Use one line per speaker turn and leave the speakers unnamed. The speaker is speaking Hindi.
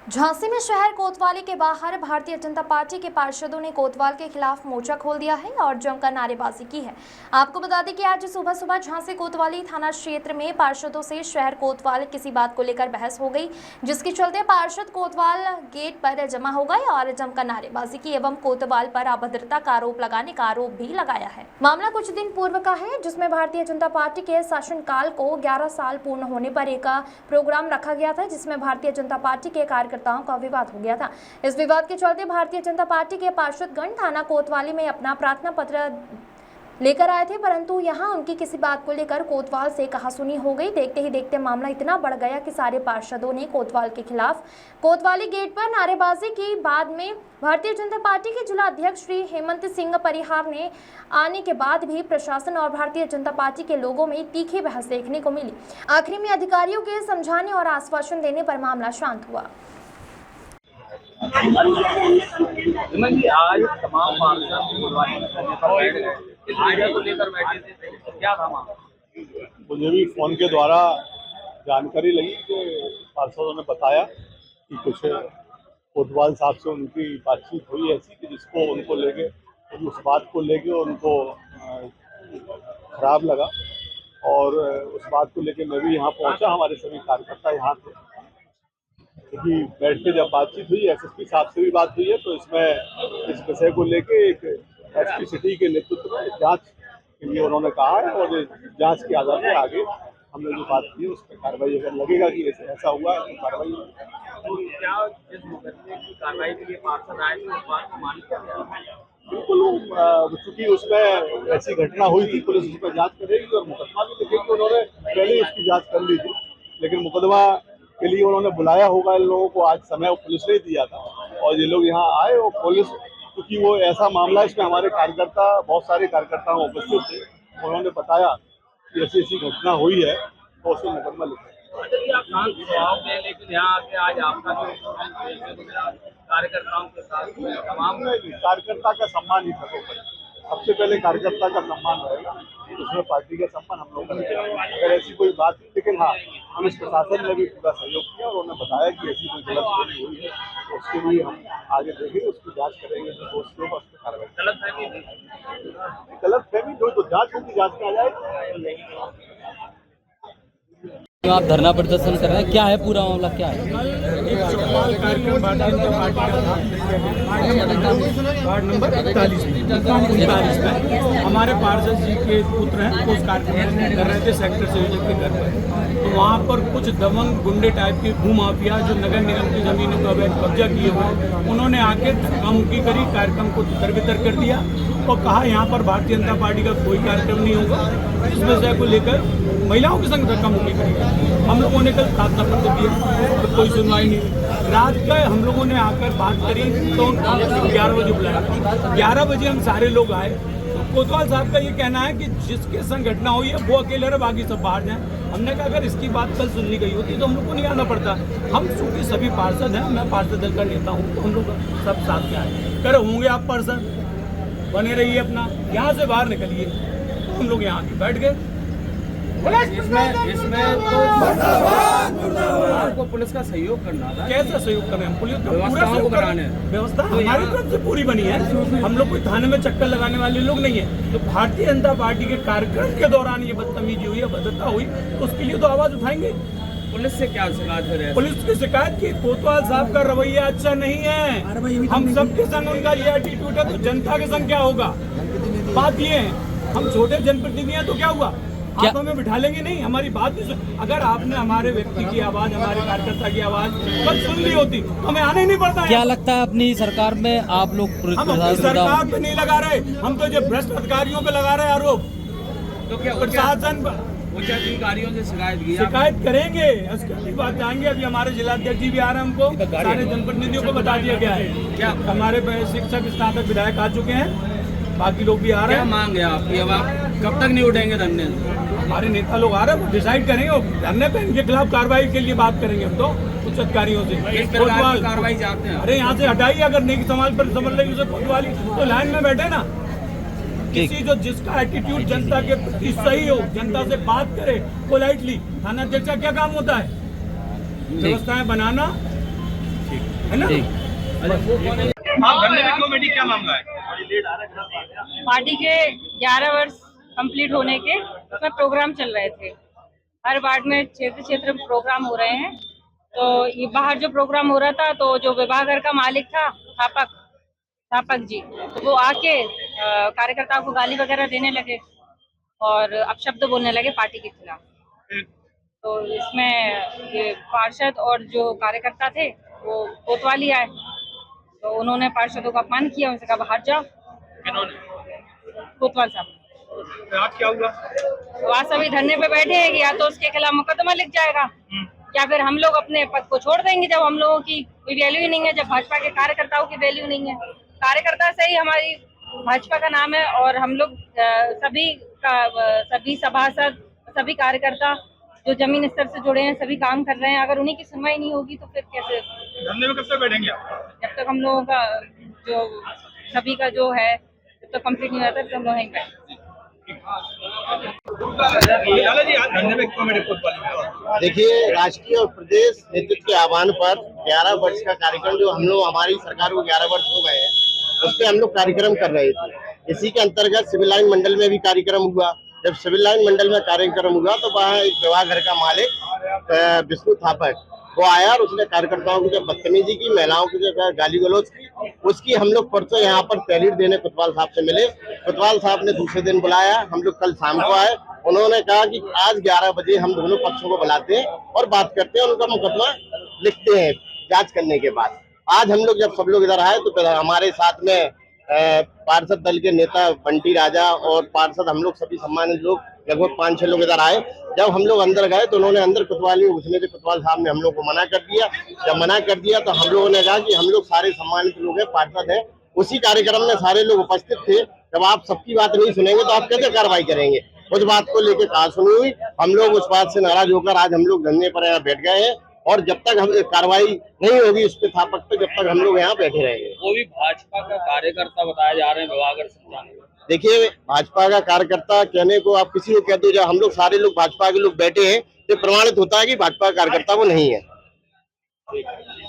झांसी में शहर कोतवाली के बाहर भारतीय जनता पार्टी के पार्षदों ने कोतवाल के खिलाफ मोर्चा खोल दिया है और जमकर नारेबाजी की है। आपको बता दें कि आज सुबह सुबह झांसी कोतवाली थाना क्षेत्र में पार्षदों से शहर कोतवाल किसी बात को लेकर बहस हो गई, जिसके चलते पार्षद कोतवाल गेट पर जमा हो गए और जमकर नारेबाजी की एवं कोतवाल पर अभद्रता का आरोप लगाने का आरोप भी लगाया है। मामला कुछ दिन पूर्व का है, जिसमें भारतीय जनता पार्टी के शासनकाल को 11 साल पूर्ण होने पर एक प्रोग्राम रखा गया था, जिसमें भारतीय जनता पार्टी के कार्यकर्ताओं का विवाद हो गया था। इस विवाद के चलते भारतीय जनता पार्टी के पार्षदगण थाना कोतवाली में अपना प्रार्थना पत्र लेकर आए थे, परंतु यहां उनकी किसी बात को लेकर कोतवाल से कहासुनी हो गई। देखते ही देखते मामला इतना बढ़ गया कि सारे पार्षदों ने कोतवाल के खिलाफ कोतवाली गेट पर नारेबाजी की। बाद में भारतीय जनता पार्टी के जिला अध्यक्ष श्री हेमंत सिंह परिहार ने आने के बाद भी प्रशासन और भारतीय जनता पार्टी के लोगों में तीखी बहस देखने को मिली। आखिर में अधिकारियों के समझाने और आश्वासन देने पर मामला शांत हुआ।
आज तमाम क्या था
मुझे भी फोन के द्वारा जानकारी लगी कि पार्षदों ने बताया कि कुछ कोतवाल साहब से उनकी बातचीत हुई ऐसी कि जिसको उनको लेके उस बात को लेके उनको खराब लगा और उस बात को लेके मैं भी यहाँ पहुँचा। हमारे सभी कार्यकर्ता यहाँ थे क्योंकि बैठ के जब बातचीत हुई एसएसपी साहब से भी बात हुई है, तो इसमें इस विषय को लेके एक एसपी सिटी के नेतृत्व में जांच के लिए उन्होंने कहा है और जांच के आधार पर आगे हमने जो बात की उस पर कार्रवाई अगर लगेगा कि ऐसा हुआ है तो कार्रवाई
क्या जिस मुकदमे की कार्रवाई के लिए पार्षद आए थे उस बात को मान लिया?
बिल्कुल, चूंकि उसमें ऐसी घटना हुई थी, पुलिस उस पर जाँच करेगी और मुकदमा भी लिखेगी। उन्होंने पहले ही उसकी जाँच कर ली थी, लेकिन मुकदमा के लिए उन्होंने बुलाया होगा इन लोगों को। आज समय पुलिस ने दिया था और ये लोग यहाँ आए और पुलिस, क्योंकि वो ऐसा मामला इसमें हमारे कार्यकर्ता बहुत सारे कार्यकर्ता उपस्थित थे, उन्होंने बताया कि ऐसी ऐसी घटना हुई है तो उसमें मुकदमा लिखा।
लेकिन यहाँ आके आज आपका जो कार्यकर्ताओं के साथ तमाम
कार्यकर्ता का सम्मान ही सर्वोपरि, सबसे पहले कार्यकर्ता का सम्मान रहेगा, उसमें पार्टी का सम्मान हम लोग करेंगे अगर ऐसी कोई बात। लेकिन हाँ, हम इस प्रशासन ने भी पूरा सहयोग किया और उन्होंने बताया कि ऐसी कोई गलतफहमी हुई है तो उसके लिए हम आगे देखेंगे, उसकी जांच करेंगे, जो दोषी होगा उस पर कार्रवाई। गलतफहमी जो तो जांच होगी, जांच में आ जाएगी।
आप धरना प्रदर्शन कर रहे हैं, क्या है पूरा मामला, क्या है?
एक चौपाल कार्यक्रम भारतीय जनता पार्टी का था वार्ड नंबर 41 में हमारे पार्षद जी के पुत्र हैं, उस कार्यक्रम में कर रहे थे सेक्टर संयोजक के घर पर। तो वहाँ पर कुछ दबंग गुंडे टाइप के भूमाफिया जो नगर निगम की जमीनों का अवैध कब्जा किए हुए, उन्होंने आके धक्का-मुक्की करी, कार्यक्रम को तितर-बितर कर दिया और कहा यहाँ पर भारतीय जनता पार्टी का कोई कार्यक्रम नहीं होगा। इस विषय को लेकर महिलाओं के संग धक्का-मुक्की करी। हम लोगों ने कल प्रार्थना पत्र दिया तो कोई सुनवाई नहीं। रात का हम लोगों ने आकर बात करी तो 11 बजे बुलाया। 11 बजे हम सारे लोग आए। तो कोतवाल साहब का ये कहना है कि जिसके संग घटना हुई है वो अकेले रहे, बाकी सब बाहर जाएं। हमने कहा अगर इसकी बात कल सुननी गई होती तो हम लोग को नहीं आना पड़ता। हम चूँकि सभी पार्षद हैं, मैं पार्षद दल का नेता हूँ, तो हम लोग सब साथ में आए। कर होंगे आप पार्षद, बने रहिए, अपना यहाँ से बाहर निकलिए। तो हम लोग यहाँ बैठ गए।
इसमें तो आपको पुलिस का सहयोग करना था।
कैसा सहयोग कर रहे हैं? पुलिस का पूरा
व्यवस्थाओं को कराने
व्यवस्था हमारी तरफ से पूरी बनी है। हम लोग कोई थाने में चक्कर लगाने वाले लोग नहीं है। तो भारतीय जनता पार्टी के कार्यक्रम के दौरान ये बदतमीजी हुई, भद्रता हुई, तो उसके लिए तो आवाज उठाएंगे।
पुलिस से क्या शिकायत है?
पुलिस की शिकायत की कोतवाल साहब का रवैया अच्छा नहीं है। हम सबके संग उनका ये एटीट्यूड है तो जनता के संग क्या होगा? बात ये है, हम छोटे जनप्रतिनिधि हैं तो क्या हुआ? आप हमें बिठा लेंगे नहीं? हमारी बात नहीं सुन। अगर आपने हमारे व्यक्ति की आवाज, हमारे कार्यकर्ता की आवाज कल सुन ली होती तो हमें आने नहीं पड़ता है।
क्या लगता है अपनी सरकार में आप लोग
हम अपनी सरकार पे नहीं लगा रहे, हम तो जो भ्रष्ट अधिकारियों पे लगा रहे आरोप।
तो क्या
प्रशासन
उच्च अधिकारियों से
शिकायत करेंगे, उसके बाद जाएंगे। अभी हमारे जिलाध्यक्ष जी भी आ रहे हैं, हमको सारे जनप्रतिनिधियों को बता दिया गया है। क्या हमारे शिक्षक, स्नातक, विधायक आ चुके हैं, बाकी लोग भी आ रहे हैं।
मांग है आपकी? अब आप कब तक नहीं उठेंगे धरने?
हमारे नेता लोग आ रहे हैं, वो डिसाइड करेंगे और धरने पे इनके खिलाफ कार्रवाई के लिए बात करेंगे हम तो उच्च अधिकारियों से।
कार्रवाई चाहते हैं?
अरे यहाँ से हटाइए, अगर नहीं समाज पर समझ लेंगे उसे कोतवाली तो लाइन में बैठे ना। किसी जो जिसका एटीट्यूड जनता के प्रति सही हो, जनता से बात करे पोलाइटली। थाना अध्यक्ष का क्या काम होता है? व्यवस्थाएं बनाना, है ना।
ठीक।
आप धरने में क्यों बैठी, क्या मामला है?
पार्टी के 11 वर्ष कंप्लीट होने के उसमें प्रोग्राम चल रहे थे। हर वार्ड में क्षेत्र में प्रोग्राम हो रहे हैं। तो ये बाहर जो प्रोग्राम हो रहा था, तो जो विवाह घर का मालिक था, स्थापक जी, तो वो आके कार्यकर्ताओं को गाली वगैरह देने लगे और अपशब्द बोलने लगे पार्टी के खिलाफ। तो इसमें ये पार्षद और जो कार्यकर्ता थे वो कोतवाली आए, तो उन्होंने पार्षदों का अपमान किया, उनसे कहा बाहर जाओ। कोतवाल साहब।
आज क्या हुआ?
तो आज सभी धरने पे बैठे हैं कि या तो उसके खिलाफ मुकदमा लिख जाएगा या फिर हम लोग अपने पद को छोड़ देंगे, जब हम लोगों की कोई वैल्यू ही नहीं है, जब भाजपा के कार्यकर्ताओं की वैल्यू नहीं है। कार्यकर्ता से ही हमारी भाजपा का नाम है और हम लोग सभी सभासद, सभी कार्यकर्ता जो जमीन स्तर से जुड़े हैं, सभी काम कर रहे हैं। अगर उन्हीं की सुनवाई नहीं होगी तो फिर कैसे?
धरने में कब तक बैठेंगे आप?
जब तक हम लोगों का जो सभी का जो है जब तक कंप्लीट नहीं होता तो हम लोग यहीं बैठे।
जी, आज धरने में क्यों बैठे कोतवाली?
देखिए, राष्ट्रीय और प्रदेश नेतृत्व के आह्वान पर 11 वर्ष का कार्यक्रम जो हम लोग, हमारी सरकार को 11 वर्ष हो गए हैं, उस पर हम लोग कार्यक्रम कर रहे थे। इसी के अंतर्गत सिविल लाइन मंडल में भी कार्यक्रम हुआ। जब सिविल लाइन मंडल में कार्यक्रम हुआ तो वहाँ एक विवाह घर का मालिक विष्णु थापक वो आया और उसने कार्यकर्ताओं की जब बदतमीजी की, महिलाओं की जो गाली गलौज की, उसकी हम लोग परसों यहाँ पर तहरीर देने कोतवाल साहब से मिले। कोतवाल साहब ने दूसरे दिन बुलाया, हम लोग कल शाम को आए। उन्होंने कहा कि आज 11 बजे हम दोनों पक्षों को बुलाते हैं और बात करते हैं, उनका मुकदमा लिखते हैं जांच करने के बाद। आज हम लोग जब सब लोग इधर आए तो हमारे साथ में पार्षद दल के नेता बंटी राजा और पार्षद हम लोग सभी सम्मानित लोग लगभग 5-6 लोग इधर आए। जब हम लोग अंदर गए तो उन्होंने अंदर कोतवाली घुसने से कोतवाल साहब ने हम लोग को मना कर दिया। जब मना कर दिया तो हम लोगों ने कहा कि हम लोग सारे सम्मानित लोग हैं, पार्षद हैं, उसी कार्यक्रम में सारे लोग उपस्थित थे। जब आप सबकी बात नहीं सुनेंगे तो आप कैसे कार्रवाई करेंगे? उस बात को लेकर कहा सुनी हुई, हम लोग उस बात से नाराज होकर आज हम लोग धरने पर यहाँ बैठ गए हैं और जब तक हम कार्रवाई नहीं होगी उस पे थापक पे, जब तक हम लोग यहाँ बैठे रहेंगे।
वो भी भाजपा का कार्यकर्ता बताया जा रहे हैं विवाहगर समझाने।
देखिए, भाजपा का कार्यकर्ता कहने को आप किसी को कह दो, जब हम लोग सारे लोग भाजपा के लोग बैठे हैं तो प्रमाणित होता है कि भाजपा का कार्यकर्ता वो नहीं है।